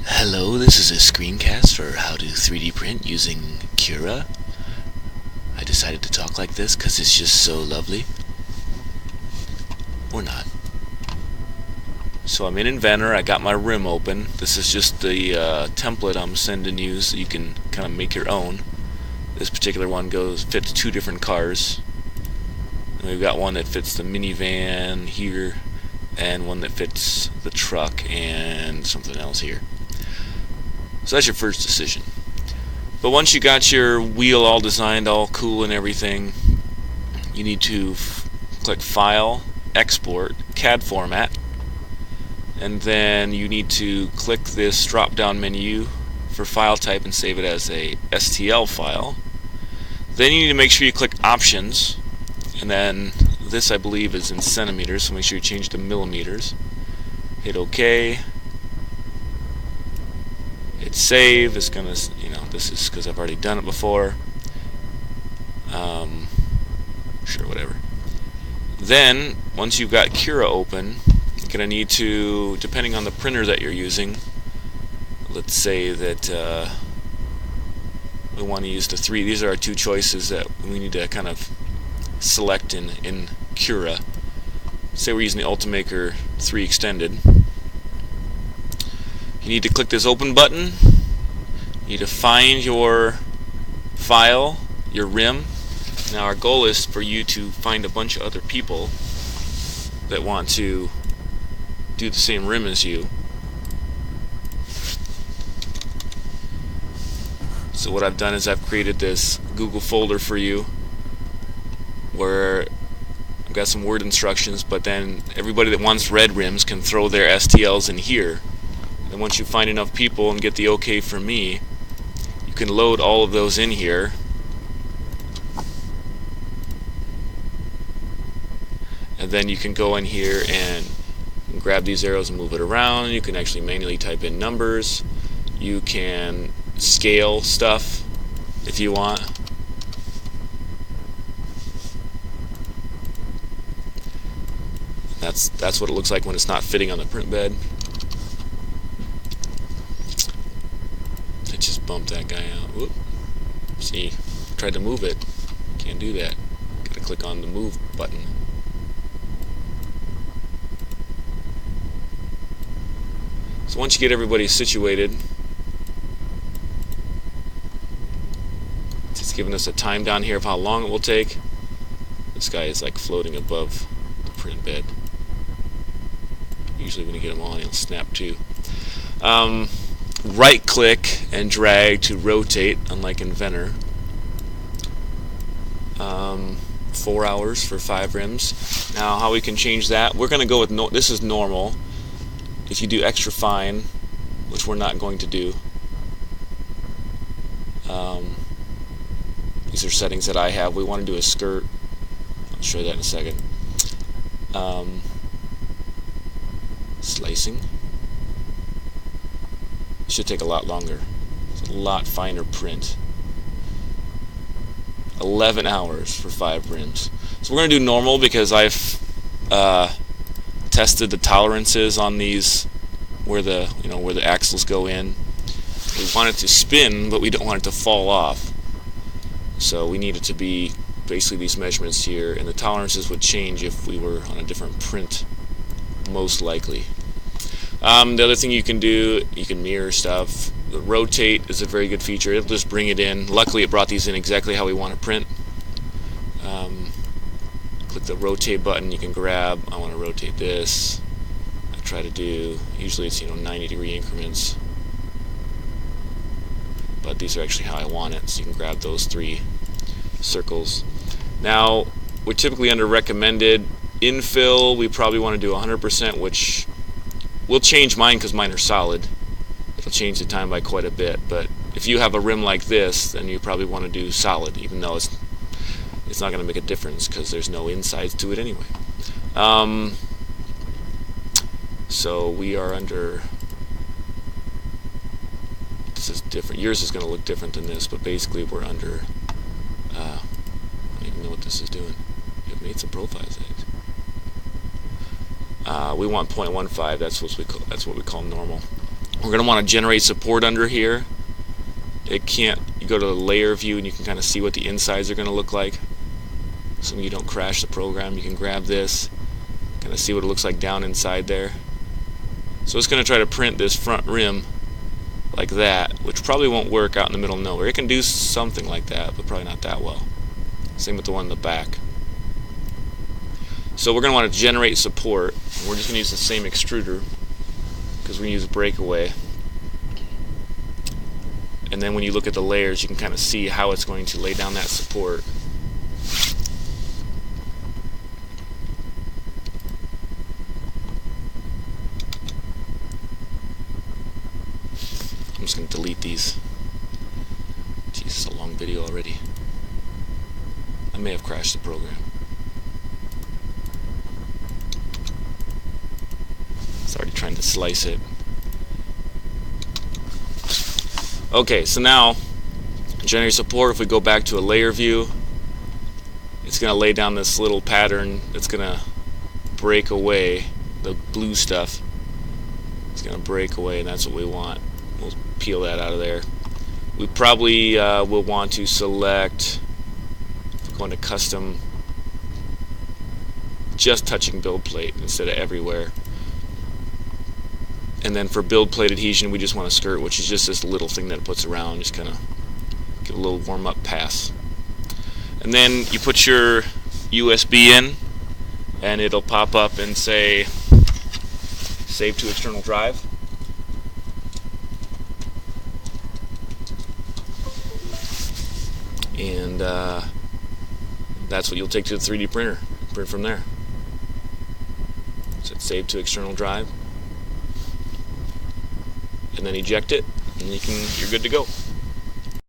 Hello, this is a screencast for how to 3D print using Cura. I decided to talk like this because it's just so lovely. Or not. So I'm in Inventor, I got my rim open. This is just the template I'm sending you so you can kind of make your own. This particular one fits two different cars. And we've got one that fits the minivan here, and one that fits the truck and something else here. So that's your first decision. But once you got your wheel all designed, all cool and everything, you need to click File, Export, CAD Format, and then you need to click this drop down menu for file type and save it as a STL file. Then you need to make sure you click Options, and then this I believe is in centimeters, so make sure you change to millimeters. Hit OK. Hit save. It's gonna, this is because I've already done it before. Sure, whatever. Then, once you've got Cura open, you're gonna need to, depending on the printer that you're using, let's say that we want to use the three. These are our two choices that we need to kind of select in Cura. Say we're using the Ultimaker 3 Extended. You need to click this open button. You need to find your file, your rim. Now our goal is for you to find a bunch of other people that want to do the same rim as you. So what I've done is I've created this Google folder for you where I've got some word instructions, but then everybody that wants red rims can throw their STLs in here. And once you find enough people and get the OK from me, you can load all of those in here. And then you can go in here and grab these arrows and move it around. You can actually manually type in numbers. You can scale stuff if you want. That's what it looks like when it's not fitting on the print bed. I just bumped that guy out. Whoop. See, tried to move it. Can't do that. Gotta click on the move button. So once you get everybody situated, it's giving us a time down here of how long it will take. This guy is like floating above the print bed. Usually when you get them on, he'll snap too. Right click and drag to rotate, unlike Inventor. 4 hours for 5 rims. Now how we can change that, we're going to go with, this is normal. If you do extra fine, which we're not going to do, these are settings that I have. We want to do a skirt. I'll show you that in a second. Slicing should take a lot longer. It's a lot finer print. 11 hours for 5 rims. So we're going to do normal because I've tested the tolerances on these where the axles go in. We want it to spin, but we don't want it to fall off. So we need it to be basically these measurements here, and the tolerances would change if we were on a different print, most likely. The other thing you can do, you can mirror stuff. The rotate is a very good feature. It'll just bring it in. Luckily it brought these in exactly how we want to print. Click the rotate button, you can grab, I want to rotate this. I try to do, usually it's 90-degree increments. But these are actually how I want it, so you can grab those 3 circles. Now, we're typically under recommended. Infill, we probably want to do 100%, which will change mine because mine are solid. It'll change the time by quite a bit, but if you have a rim like this, then you probably want to do solid, even though it's not going to make a difference because there's no insides to it anyway. So we are under, this is different. Yours is going to look different than this, but basically we're under, I don't even know what this is doing. You've made some profiles. We want 0.15. That's what we call normal. We're going to want to generate support under here. You go to the layer view and you can kind of see what the insides are going to look like. So you don't crash the program. You can grab this, kind of see what it looks like down inside there. So it's going to try to print this front rim like that, which probably won't work out in the middle of nowhere. It can do something like that, but probably not that well. Same with the one in the back. So we're going to want to generate support. We're just going to use the same extruder because we use breakaway. And then when you look at the layers, you can kind of see how it's going to lay down that support. I'm just going to delete these. Jeez, it's a long video already. I may have crashed the program. It's already trying to slice it. Okay, so now, generate support. If we go back to a layer view, it's going to lay down this little pattern that's going to break away the blue stuff. It's going to break away, and that's what we want. We'll peel that out of there. We probably will want to select, go into custom, just touching build plate instead of everywhere. And then for build plate adhesion, we just want a skirt, which is just this little thing that it puts around, just kind of get a little warm up pass. And then you put your USB in, and it'll pop up and say save to external drive. And that's what you'll take to the 3D printer. Print from there. So it's saved to external drive. And then eject it, and you're good to go.